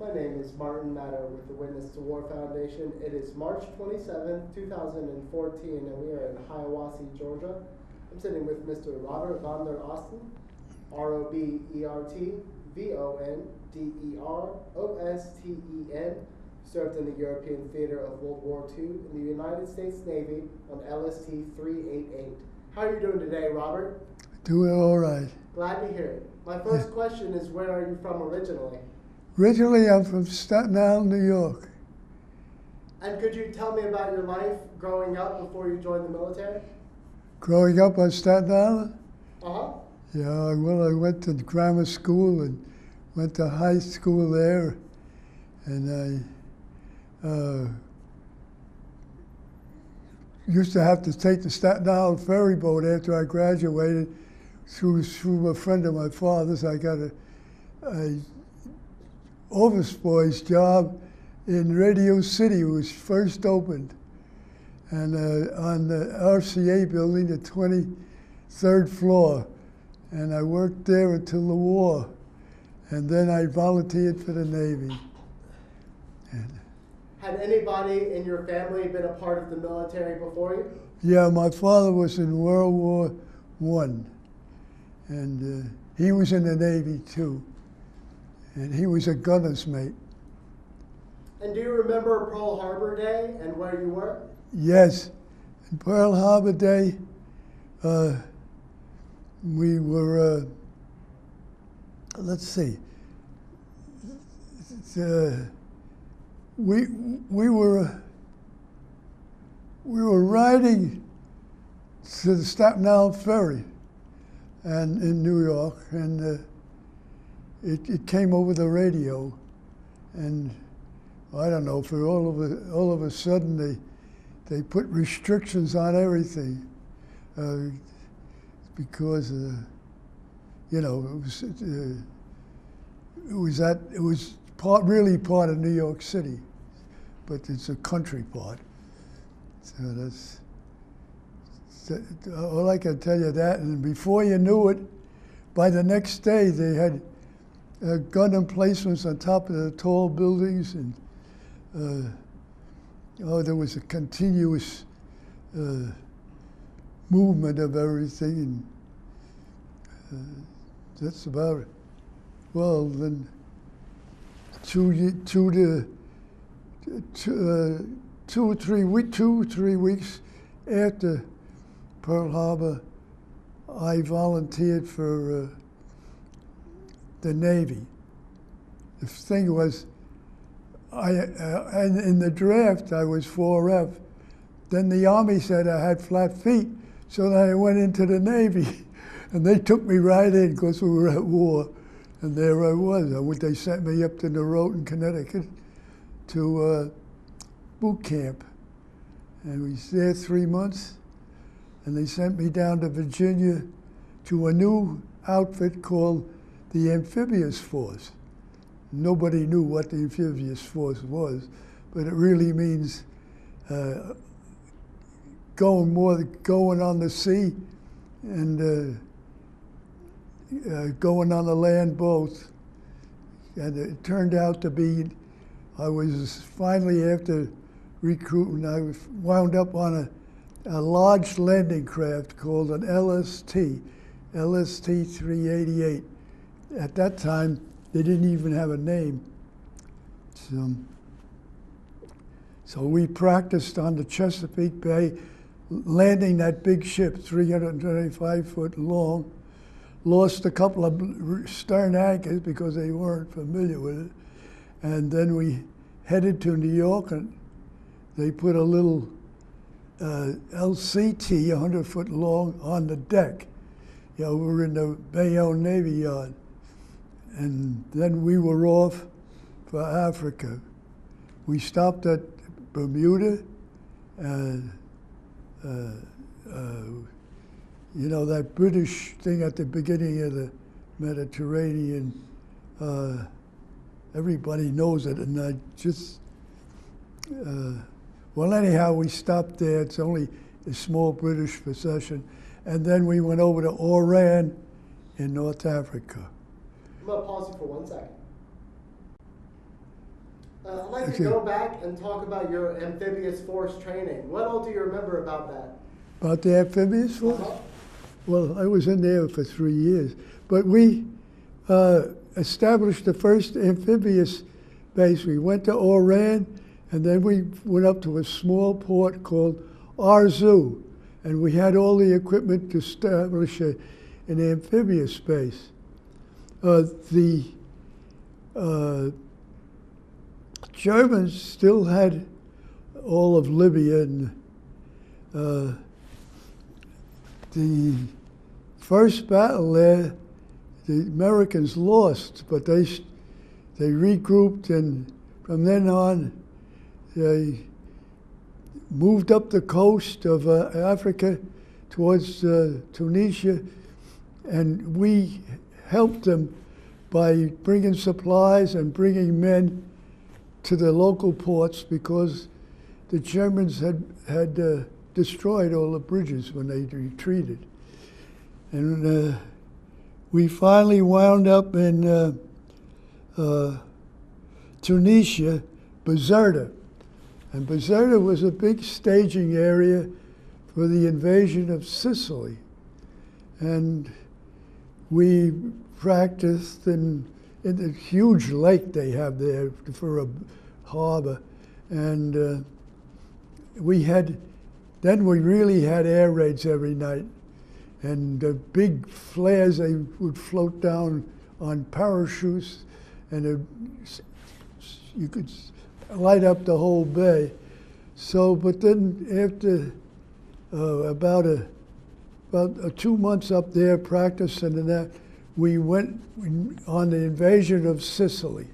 My name is Martin Matter with the Witness to War Foundation. It is March 27th, 2014, and we are in Hiawassee, Georgia. I'm sitting with Mr. Robert von der Osten, ROBERT, VONDEROSTEN, served in the European Theater of World War II in the United States Navy on LST 388. How are you doing today, Robert? Doing all right. Glad to hear it. My first question is, where are you from originally? Originally, I'm from Staten Island, New York. And could you tell me about your life growing up before you joined the military? Growing up on Staten Island? Uh-huh. Yeah, well, I went to grammar school and went to high school there. And I used to have to take the Staten Island ferry boat after I graduated through a friend of my father's. I got a office boy's job in Radio City. It was first opened. And on the RCA building, the 23rd floor. And I worked there until the war. And then I volunteered for the Navy. Had anybody in your family been a part of the military before you? Yeah, my father was in World War I. And he was in the Navy too. And he was a gunner's mate. And do you remember Pearl Harbor Day and where you were? Yes. And Pearl Harbor Day, we were, let's see, we were riding to the Staten Island ferry and in New York, and it came over the radio, and I don't know, for all of a sudden they put restrictions on everything because you know it was really part of New York City, but it's a country part. So that's all I can tell you that. And before you knew it, by the next day they had gun emplacements on top of the tall buildings, and there was a continuous movement of everything, and that's about it. Well, then two or three weeks after Pearl Harbor, I volunteered for the Navy. The thing was, and in the draft I was 4F. Then the Army said I had flat feet, so then I went into the Navy, and they took me right in because we were at war, and there I was. They sent me up to Noroton, Connecticut, to boot camp, and we was there 3 months, and they sent me down to Virginia to a new outfit called the Amphibious Force. Nobody knew what the Amphibious Force was, but it really means going on the sea and going on the land both. And it turned out to be, I was finally, after recruiting, I was wound up on a large landing craft called an LST 388. At that time, they didn't even have a name. So we practiced on the Chesapeake Bay, landing that big ship, 325 foot long. Lost a couple of stern anchors because they weren't familiar with it. And then we headed to New York, and they put a little LCT, 100 foot long, on the deck. You know, we were in the Bayonne Navy Yard. And then we were off for Africa. We stopped at Bermuda, you know, that British thing at the beginning of the Mediterranean, everybody knows it, and I just, well, anyhow, we stopped there. It's only a small British possession. And then we went over to Oran in North Africa. I'm going to pause you for 1 second. I'd like to Okay. go back and talk about your amphibious force training. What all do you remember about that? About the amphibious force? Uh-huh. Well, I was in there for 3 years. But we established the first amphibious base. We went to Oran, and then we went up to a small port called Arzu. And we had all the equipment to establish an amphibious base. The Germans still had all of Libya, and the first battle there, the Americans lost, but they regrouped, and from then on, they moved up the coast of Africa towards Tunisia, and we helped them by bringing supplies and bringing men to the local ports because the Germans had destroyed all the bridges when they retreated. And we finally wound up in Tunisia, Bizerta. And Bizerta was a big staging area for the invasion of Sicily. And we practiced in the huge lake they have there for a harbor. And then we really had air raids every night. And the big flares, they would float down on parachutes, and you could light up the whole bay. So, but then after about 2 months up there practicing and that, we went on the invasion of Sicily.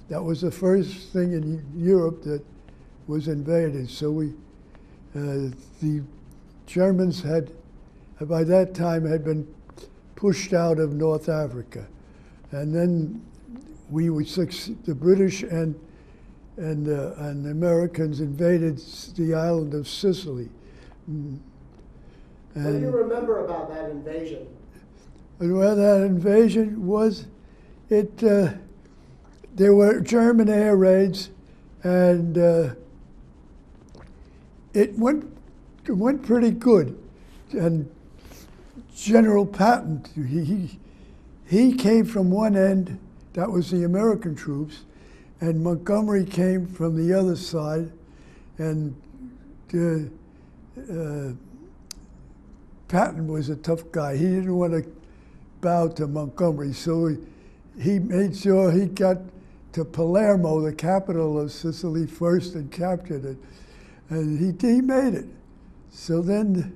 That was the first thing in Europe that was invaded. So the Germans by that time had been pushed out of North Africa. And then the British and the Americans invaded the island of Sicily. What do you remember about that invasion? Well, that invasion was, there were German air raids, and it went pretty good. And General Patton, he came from one end, that was the American troops, and Montgomery came from the other side, and Patton was a tough guy. He didn't want to bow to Montgomery, so he made sure he got to Palermo, the capital of Sicily, first and captured it, and he made it. So then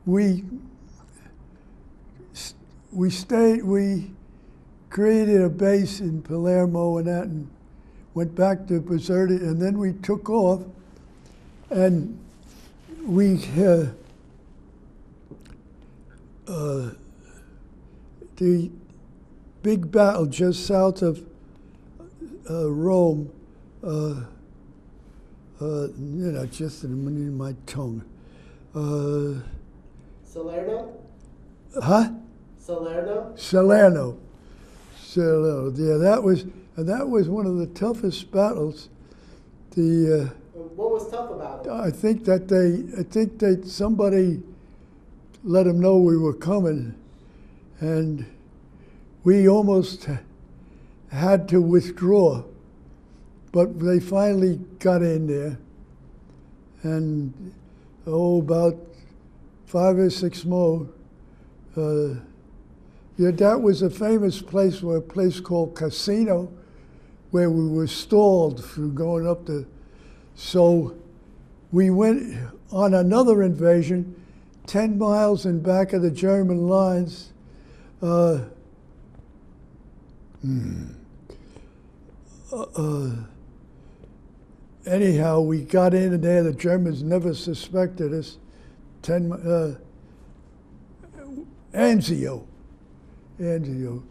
we created a base in Palermo and that, and went back to Bizerta, and then we took off, and the big battle just south of Rome, just in my tongue. Salerno? Huh? Salerno? Salerno. Yeah, that was one of the toughest battles. What was tough about it? I think that somebody let them know we were coming, and we almost had to withdraw, but they finally got in there, and about 5 or 6 more. Yeah, that was a famous place, a place called Casino, where we were stalled from going up the. So we went on another invasion, 10 miles in back of the German lines. Anyhow, we got in there. The Germans never suspected us. Anzio, and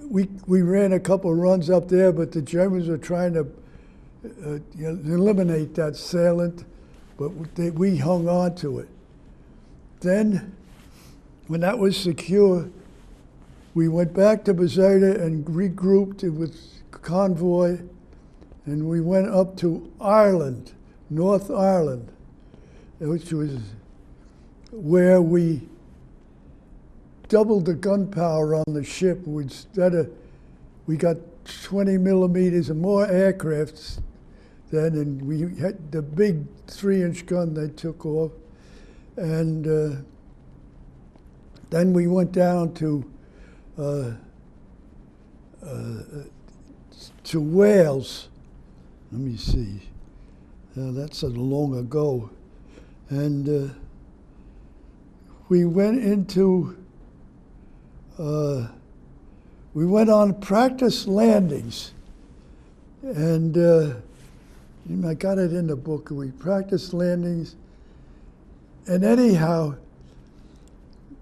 we ran a couple runs up there, but the Germans were trying to eliminate that salient, but we hung on to it. Then, when that was secure, we went back to Bizerta and regrouped with convoy, and we went up to Ireland, North Ireland, which was where we doubled the gunpowder on the ship. We got 20 millimeters and more aircrafts then, and we had the big 3-inch gun they took off. And then we went down to Wales. Let me see. That's so long ago. And we went into, we went on practice landings. And I got it in the book. We practiced landings. And anyhow,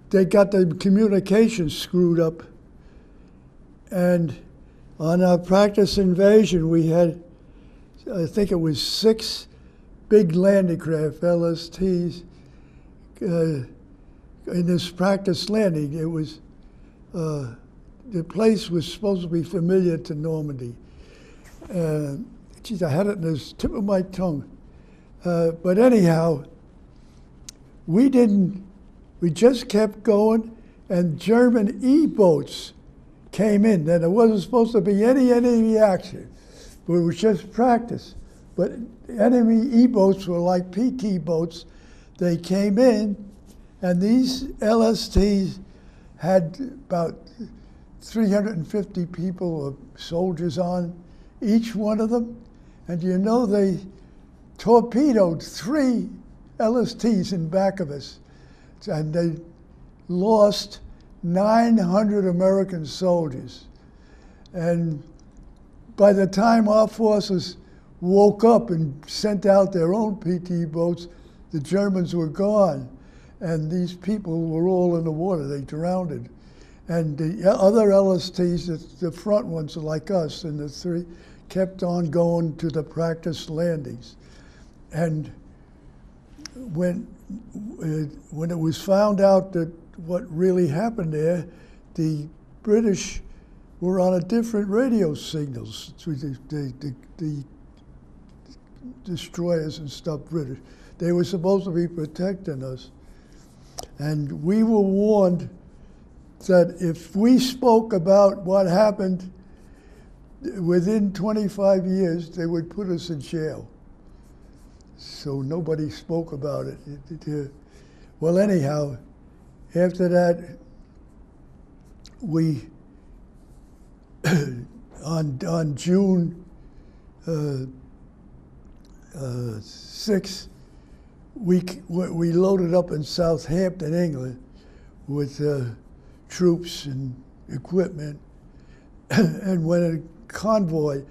they got the communications screwed up. And on our practice invasion, we had, I think it was 6 big landing craft, LSTs, in this practice landing. It was, the place was supposed to be familiar to Normandy. Geez, I had it in the tip of my tongue. But anyhow, we just kept going, and German E-boats came in. And there wasn't supposed to be any action. It was just practice. But enemy E-boats were like PT boats. They came in, and these LSTs had about 350 people or soldiers on each one of them. And you know, they torpedoed 3 LSTs in back of us. And they lost 900 American soldiers. And by the time our forces woke up and sent out their own PT boats, the Germans were gone. And these people were all in the water. They drowned. And the other LSTs, the front ones like us, and the 3, kept on going to the practice landings. And when it was found out that what really happened there, the British were on a different radio signals. The destroyers and stuff, British. They were supposed to be protecting us. And we were warned that if we spoke about what happened within 25 years, they would put us in jail. So nobody spoke about it. Well, anyhow, after that, we, on June 6th, we loaded up in Southampton, England, with troops and equipment, and went in a convoy,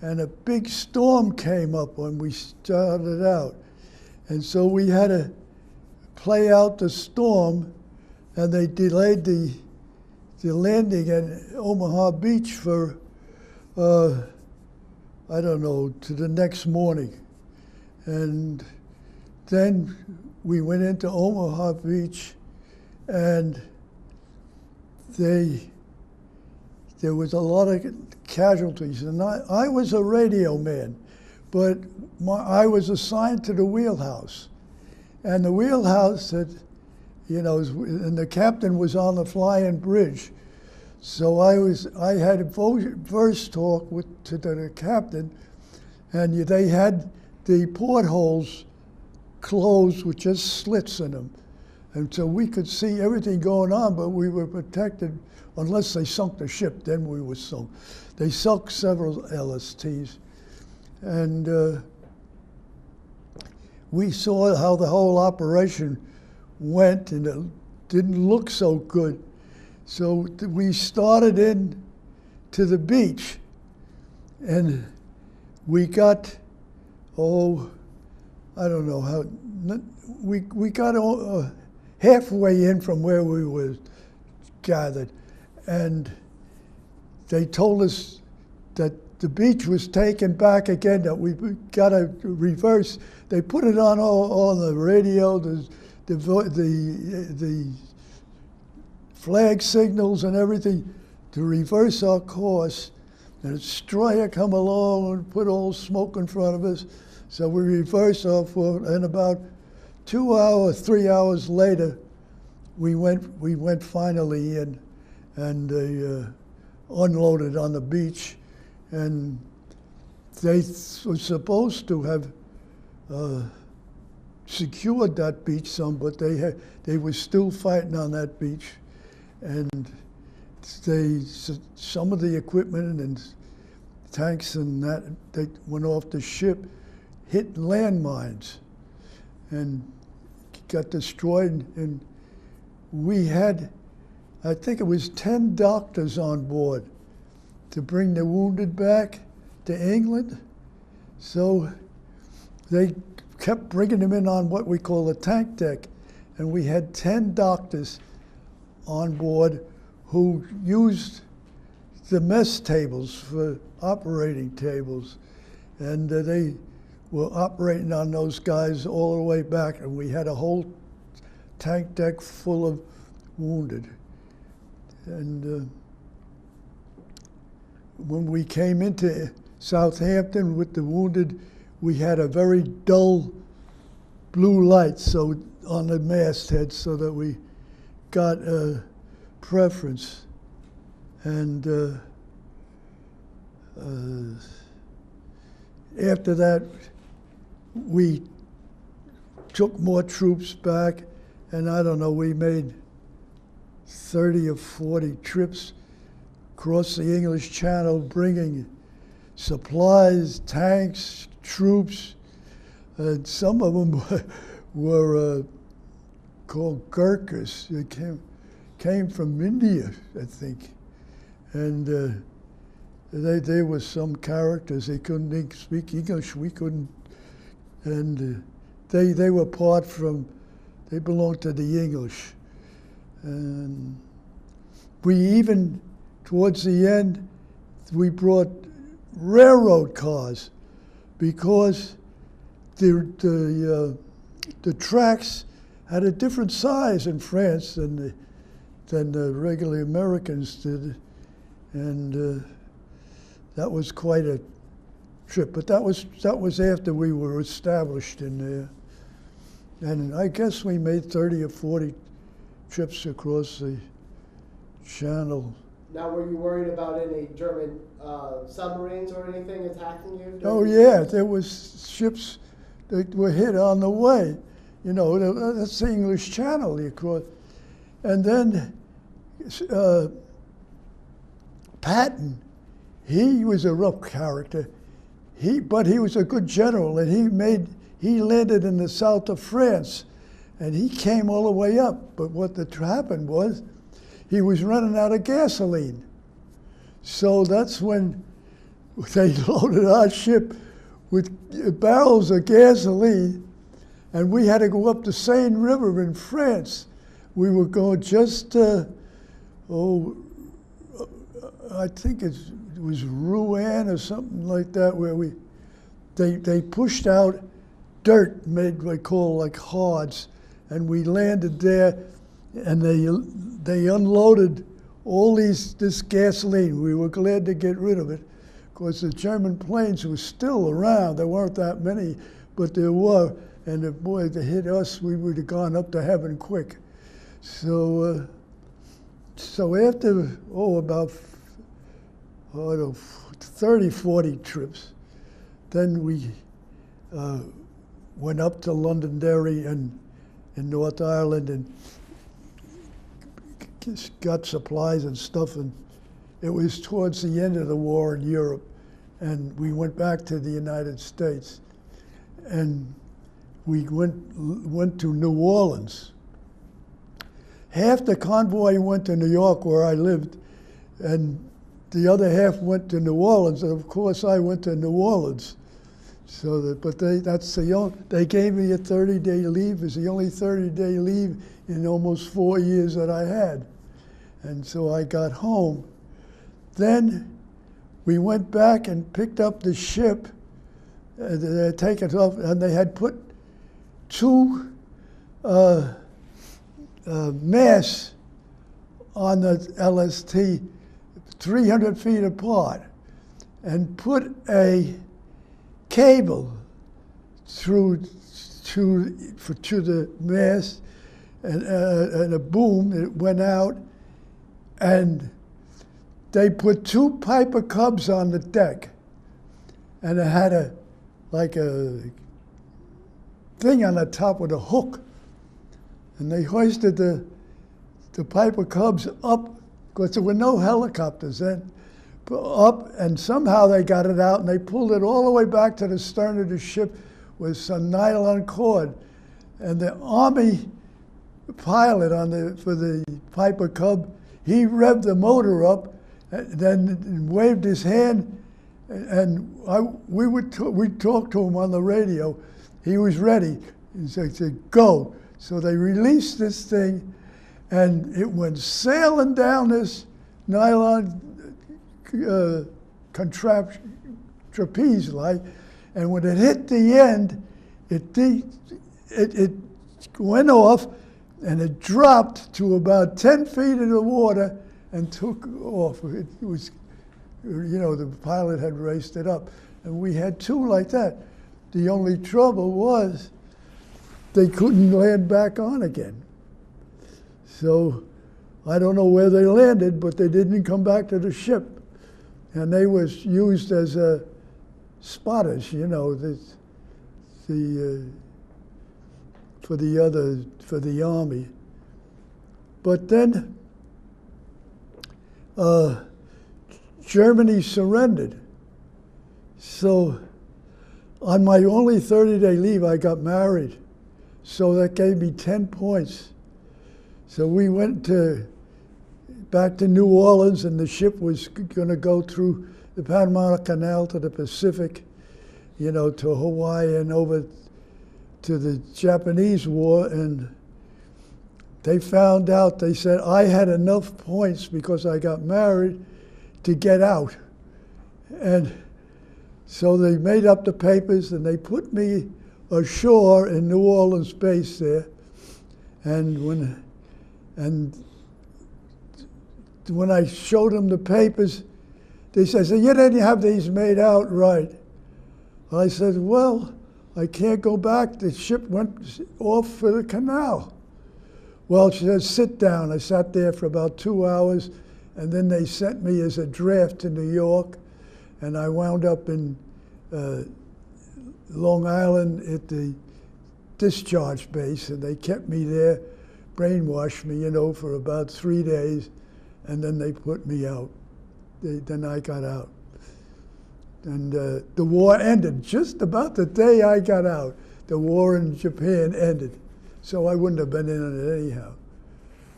and a big storm came up when we started out. And so we had to play out the storm, and they delayed the landing at Omaha Beach for, I don't know, to the next morning. And then we went into Omaha Beach, and there was a lot of casualties. And I was a radio man, but I was assigned to the wheelhouse. And the wheelhouse had, and the captain was on the flying bridge. So I had a verse talk to the captain, and they had the portholes closed with just slits in them. And so we could see everything going on, but we were protected unless they sunk the ship, then we were sunk. They sunk several LSTs. And we saw how the whole operation went, and it didn't look so good. So we started in to the beach, and we got, I don't know how, we got halfway in from where we were gathered, and they told us that the beach was taken back again, that we got to reverse. They put it on all the radio, the flag signals and everything to reverse our course. And a destroyer come along and put all smoke in front of us. So we reversed our course, and about 2 hours, 3 hours later, we went finally in, and they unloaded on the beach, and they were supposed to have secured that beach some, but they were still fighting on that beach, and some of the equipment and tanks and that they went off the ship, hit landmines, and got destroyed. And we had, I think it was 10 doctors on board to bring the wounded back to England. So they kept bringing them in on what we call a tank deck. And we had 10 doctors on board who used the mess tables for operating tables. And they were operating on those guys all the way back. And we had a whole tank deck full of wounded. And when we came into Southampton with the wounded, we had a very dull blue light on the masthead, so that we got a preference. And after that, we took more troops back, and I don't know, we made 30 or 40 trips across the English Channel, bringing supplies, tanks, troops, and some of them were called Gurkhas. They came from India, I think, and they were some characters. They couldn't speak English. We couldn't, and they were they belonged to the English, and we even towards the end we brought railroad cars, because the tracks had a different size in France than the regular Americans did, and that was quite a trip. But that was after we were established in there, and I guess we made 30 or 40 trips across the Channel. Now, were you worried about any German submarines or anything attacking you? Oh yeah, there was ships that were hit on the way. You know, that's the English Channel you cross. And then Patton, he was a rough character. But he was a good general, and he landed in the south of France, and he came all the way up. But what happened was, he was running out of gasoline. So that's when they loaded our ship with barrels of gasoline, and we had to go up the Seine River in France. We were going just, I think it was Rouen or something like that, where they pushed out dirt made what they call like hards, and we landed there, and they unloaded all this gasoline. We were glad to get rid of it, because the German planes were still around. There weren't that many, but there were. And if they hit us, we would have gone up to heaven quick. So, after about 30, 40 trips, then we went up to Londonderry and in North Ireland, and got supplies and stuff, and it was towards the end of the war in Europe, and we went back to the United States, and we went to New Orleans. Half the convoy went to New York, where I lived, and the other half went to New Orleans, and of course I went to New Orleans. But they gave me a 30-day leave. It was the only 30-day leave in almost 4 years that I had. And so I got home. Then we went back and picked up the ship. They had taken it off, and they had put 2 masts on the LST 300 feet apart and put a cable through to the mast and a boom. It went out, and they put 2 Piper Cubs on the deck, and it had a thing on the top with a hook, and they hoisted the Piper Cubs up, because there were no helicopters then, up, and somehow they got it out, and they pulled it all the way back to the stern of the ship with some nylon cord. And the Army pilot for the Piper Cub, he revved the motor up, and then waved his hand, and we talked to him on the radio. He was ready. He said, go. So they released this thing, and it went sailing down this nylon trapeze like, and when it hit the end, it went off, and it dropped to about 10 feet in the water and took off. It was, the pilot had raced it up, and we had 2 like that. The only trouble was they couldn't land back on again. So I don't know where they landed, but they didn't come back to the ship. And they was used as spotters, for the Army. But then Germany surrendered. So on my only 30-day leave, I got married. So that gave me 10 points. So we went back to New Orleans, and the ship was going to go through the Panama Canal to the Pacific, to Hawaii and over to the Japanese War. And they found out, they said I had enough points because I got married to get out. And so they made up the papers, and they put me ashore in New Orleans base there. And when I showed them the papers, they said, you didn't have these made out right. I said, well, I can't go back. The ship went off for the canal. Well, she said, sit down. I sat there for about 2 hours, and then they sent me as a draft to New York, and I wound up in Long Island at the discharge base, and they kept me there, brainwashed me, for about 3 days, and then they put me out. Then I got out. And the war ended just about the day I got out. The war in Japan ended, so I wouldn't have been in it anyhow.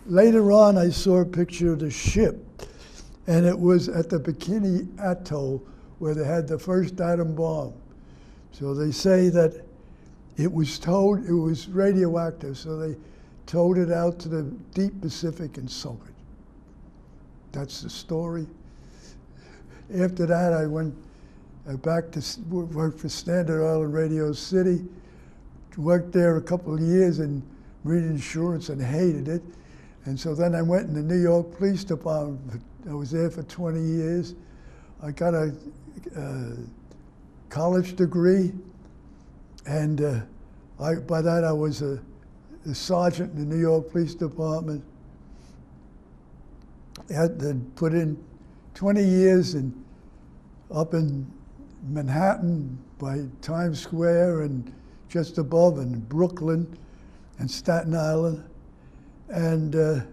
Later on, I saw a picture of the ship, and it was at the Bikini Atoll where they had the first atom bomb. So they say that it was radioactive, so they towed it out to the deep Pacific and sunk it. That's the story. After that, I went back to work for Standard Oil in Radio City, worked there a couple of years in marine insurance and hated it. And so then I went in the New York Police Department. I was there for 20 years. I got a college degree, and by that I was a sergeant in the New York Police Department. I had to put in 20 years up in Manhattan by Times Square and just above, in Brooklyn and Staten Island, and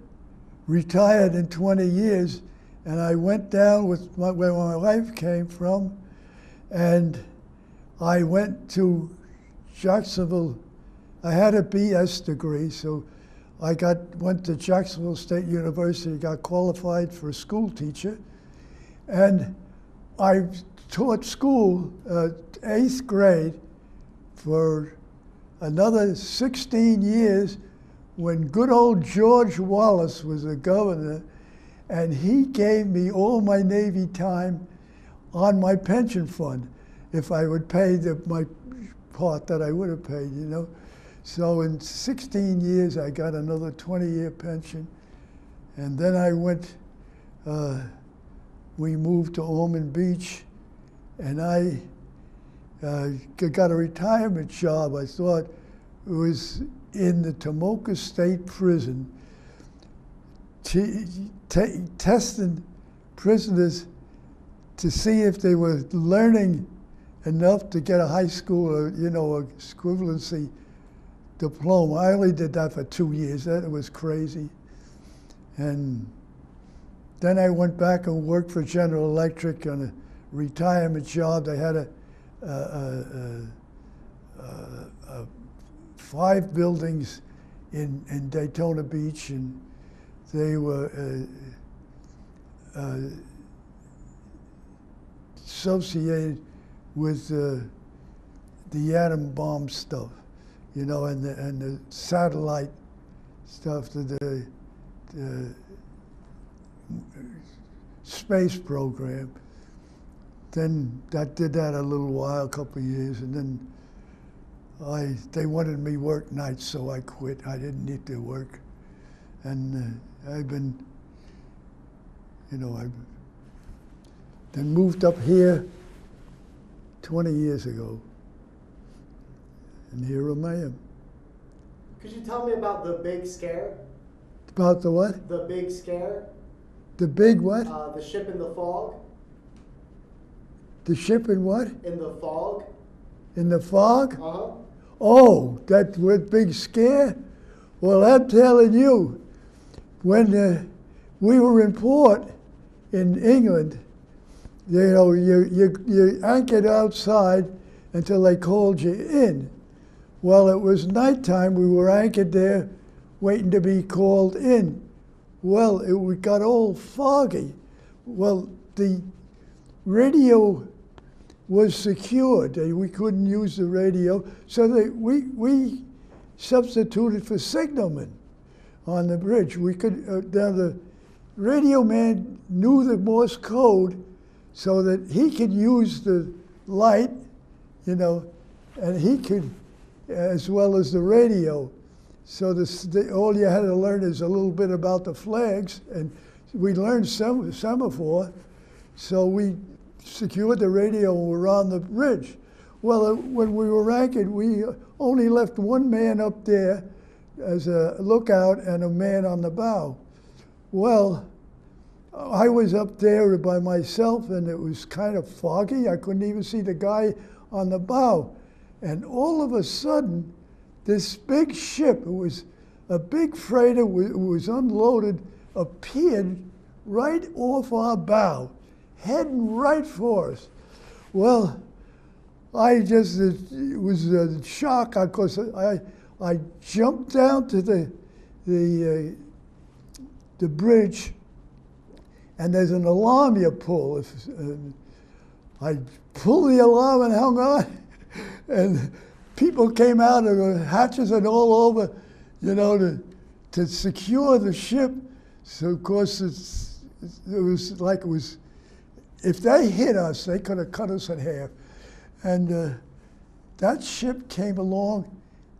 retired in 20 years. And I went down with where my wife came from, and I went to Jacksonville. I had a BS degree, so I went to Jacksonville State University, got qualified for a school teacher, and I taught school, 8th grade, for another 16 years when good old George Wallace was the governor, and he gave me all my Navy time on my pension fund if I would pay my part that I would have paid, So in 16 years, I got another 20-year pension, And then I went, we moved to Ormond Beach, and I got a retirement job. I thought it was in the Tomoka State Prison, testing prisoners to see if they were learning enough to get a high school, or, equivalency diploma. I only did that for 2 years. That was crazy. And then I went back and worked for General Electric on a retirement job. They had 5 buildings in Daytona Beach, and they were associated with the atom bomb stuff, and the satellite stuff, the space program. Then I did that a little while, a couple of years, and then they wanted me work nights, so I quit. I didn't need to work, and I've been, I then moved up here 20 years ago, and here I am. Could you tell me about the big scare? About the what? The big scare. The big what? The ship in the fog. The ship in what? In the fog. In the fog? Uh-huh. Oh, that was big scare? Well, I'm telling you, when we were in port in England, you anchored outside until they called you in. Well, it was nighttime. We were anchored there waiting to be called in. Well, it got all foggy. Well, the radio was secured. We couldn't use the radio, so we substituted for signalmen on the bridge. We could, now the radio man knew the Morse code so that he could use the light, and he could, as well as the radio. So all you had to learn is a little bit about the flags, and we learned semaphore, so we secured the radio when we were on the bridge. Well, when we were anchored, we only left one man up there as a lookout and a man on the bow. Well, I was up there by myself, and it was kind of foggy. I couldn't even see the guy on the bow. And all of a sudden, this big ship, it was a big freighter, it was unloaded, appeared right off our bow, heading right for us. Well, it was a shock, because I jumped down to the bridge, and there's an alarm you pull. I pulled the alarm and hung on, and people came out of the hatches and all over, to secure the ship. So of course it was, if they hit us, they could have cut us in half. And that ship came along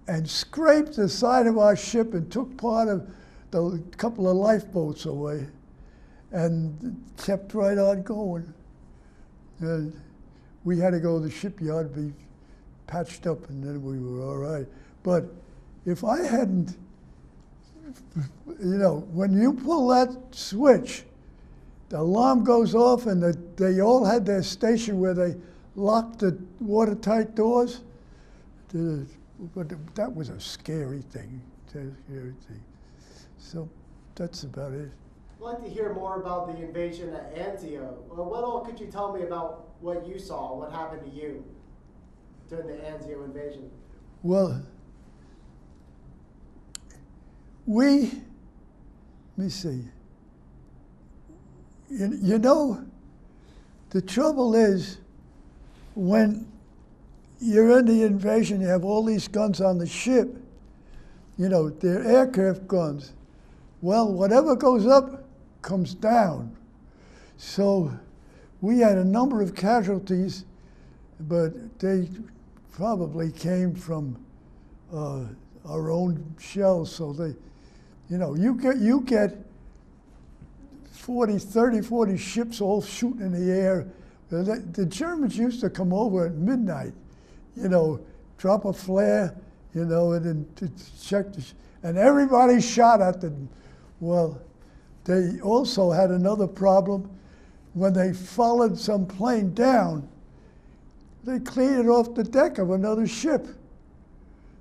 and scraped the side of our ship and took part of the couple of lifeboats away, and kept right on going. And we had to go to the shipyard, be patched up, and then we were all right. But if I hadn't, when you pull that switch, the alarm goes off, and they all had their station where they locked the watertight doors. But that was a scary thing. So that's about it. I'd like to hear more about the invasion at Anzio. Well, what all could you tell me about what you saw, what happened to you during the Anzio invasion? Well, let me see. The trouble is, when you're in the invasion, you have all these guns on the ship. They're aircraft guns. Well, whatever goes up comes down. So we had a number of casualties, but they probably came from our own shells. So you get 30, 40 ships all shooting in the air. The Germans used to come over at midnight, you know, drop a flare, you know, and then to check and everybody shot at them. Well, they also had another problem. When they followed some plane down, they cleared it off the deck of another ship.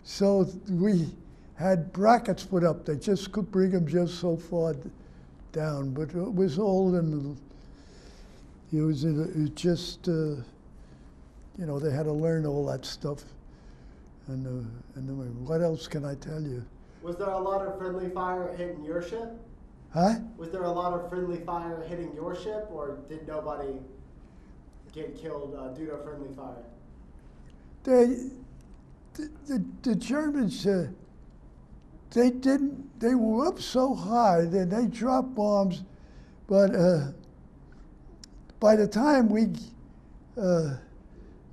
So we had brackets put up. They just could bring them just so far down, but it was all in. It just, you know, they had to learn all that stuff. And what else can I tell you? Was there a lot of friendly fire hitting your ship? Huh? Was there a lot of friendly fire hitting your ship, or did nobody get killed due to friendly fire? The Germans, they didn't. They were up so high that they dropped bombs, but by the time we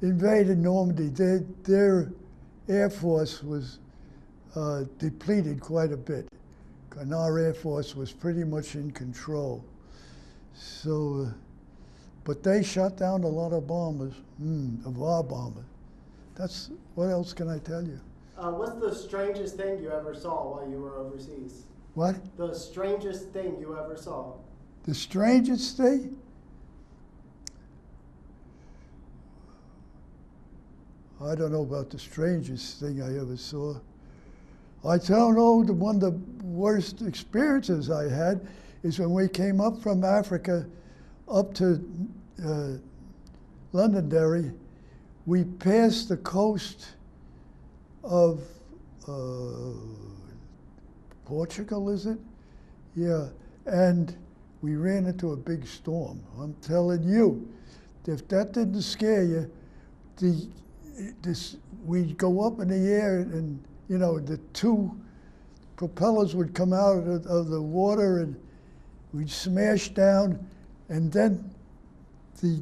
invaded Normandy, their Air Force was depleted quite a bit. And our Air Force was pretty much in control. So, but they shot down a lot of bombers, of our bombers. What else can I tell you? What's the strangest thing you ever saw while you were overseas? What? The strangest thing you ever saw? The strangest thing? I don't know about the strangest thing I ever saw. I don't know, one of the worst experiences I had is when we came up from Africa up to Londonderry. We passed the coast of Portugal, is it? Yeah, and we ran into a big storm. I'm telling you, if that didn't scare you, we'd go up in the air and, you know, the two propellers would come out of the water and we'd smash down, and then the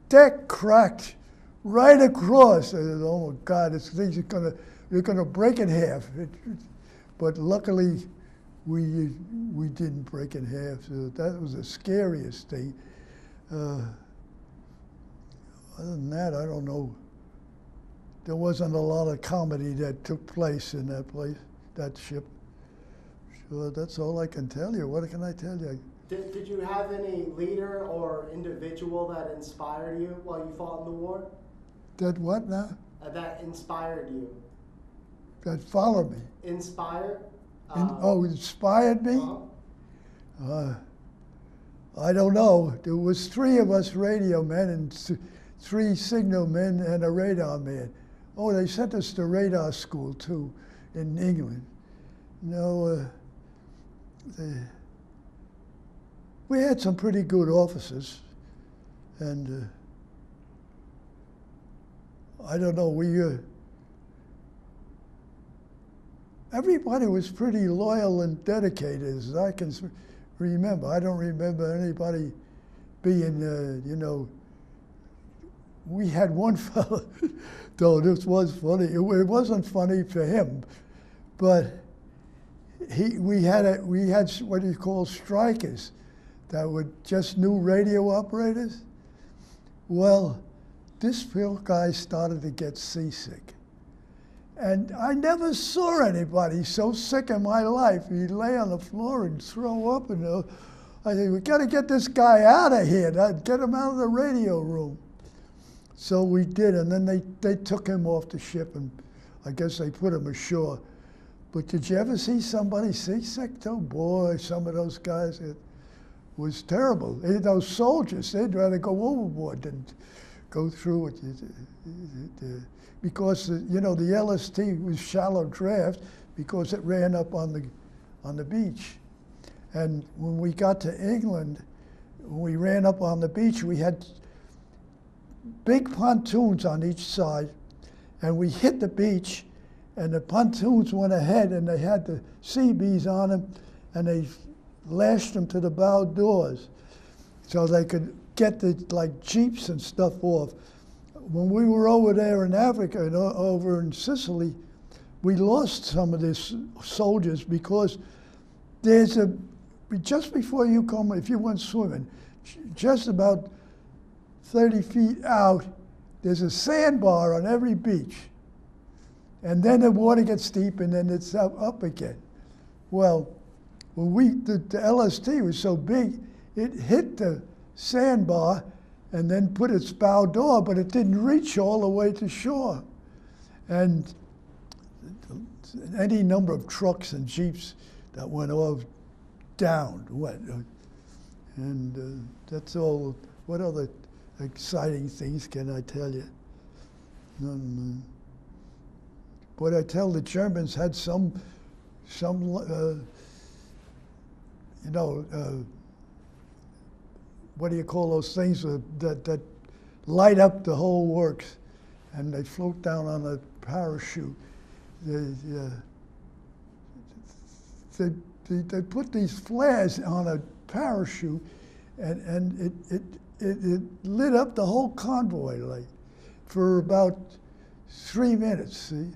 deck cracked right across. I said, oh my God, this thing's they're gonna break in half. But luckily, we didn't break in half. So that was the scariest thing. Other than that, I don't know. There wasn't a lot of comedy that took place in that ship. So that's all I can tell you. What can I tell you? Did you have any leader or individual that inspired you while you fought in the war? That what now? That inspired you. That followed me. Inspired? Inspired me? Uh-huh. I don't know. There was 3 of us radio men and 3 signal men and a radar man. Oh, they sent us to radar school too in England. No, we had some pretty good officers, and I don't know. Everybody was pretty loyal and dedicated, as I can remember. I don't remember anybody being, you know. We had one fellow, though this was funny. It wasn't funny for him, but we had what you call strikers that were just new radio operators. Well, this poor guy started to get seasick. And I never saw anybody so sick in my life. He'd lay on the floor and throw up. And I said, we got to get this guy out of here. Get him out of the radio room. So we did, and then they took him off the ship, and I guess they put him ashore. But did you ever see somebody seasick? Oh boy, some of those guys, it was terrible. Those soldiers, they'd rather go overboard than go through it. Because, you know, the LST was shallow draft because it ran up on the beach. And when we got to England, when we ran up on the beach, we had big pontoons on each side, and we hit the beach, and the pontoons went ahead, and they had the CBs on them, and they lashed them to the bow doors so they could get the jeeps and stuff off. When we were over there in Africa and over in Sicily, we lost some of these soldiers because there's a just before you come, if you went swimming, just about 30 feet out, there's a sandbar on every beach. And then the water gets deep and then it's up again. Well, when the LST was so big, it hit the sandbar and then put its bow door, but it didn't reach all the way to shore. And any number of trucks and jeeps that went off downed. And that's all. What other exciting things can I tell you? But I tell the Germans had some what do you call those things that light up the whole works, and they float down on a parachute. They put these flares on a parachute, and it lit up the whole convoy like for about 3 minutes. See,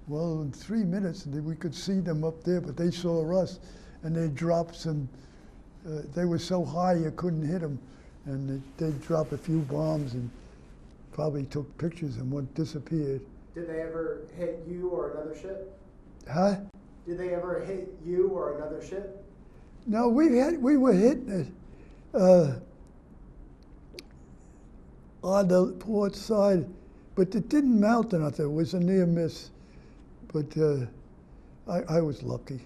well, in 3 minutes we could see them up there, but they saw us, and they dropped some. They were so high you couldn't hit them, and they dropped a few bombs and probably took pictures, and one disappeared. Did they ever hit you or another ship? Huh? Did they ever hit you or another ship? No, we were hit on the port side, but it didn't mount or nothing. It was a near miss, but I was lucky.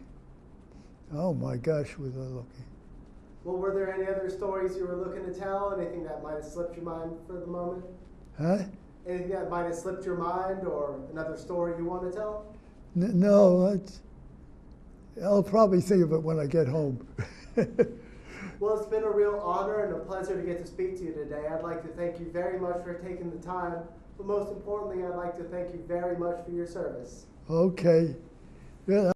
Oh my gosh, was I lucky. Well, were there any other stories you were looking to tell? Anything that might have slipped your mind for the moment? Huh? Anything that might have slipped your mind, or another story you want to tell? No, I'll probably think of it when I get home. Well, it's been a real honor and a pleasure to get to speak to you today. I'd like to thank you very much for taking the time, but most importantly, I'd like to thank you very much for your service. Okay. Yeah.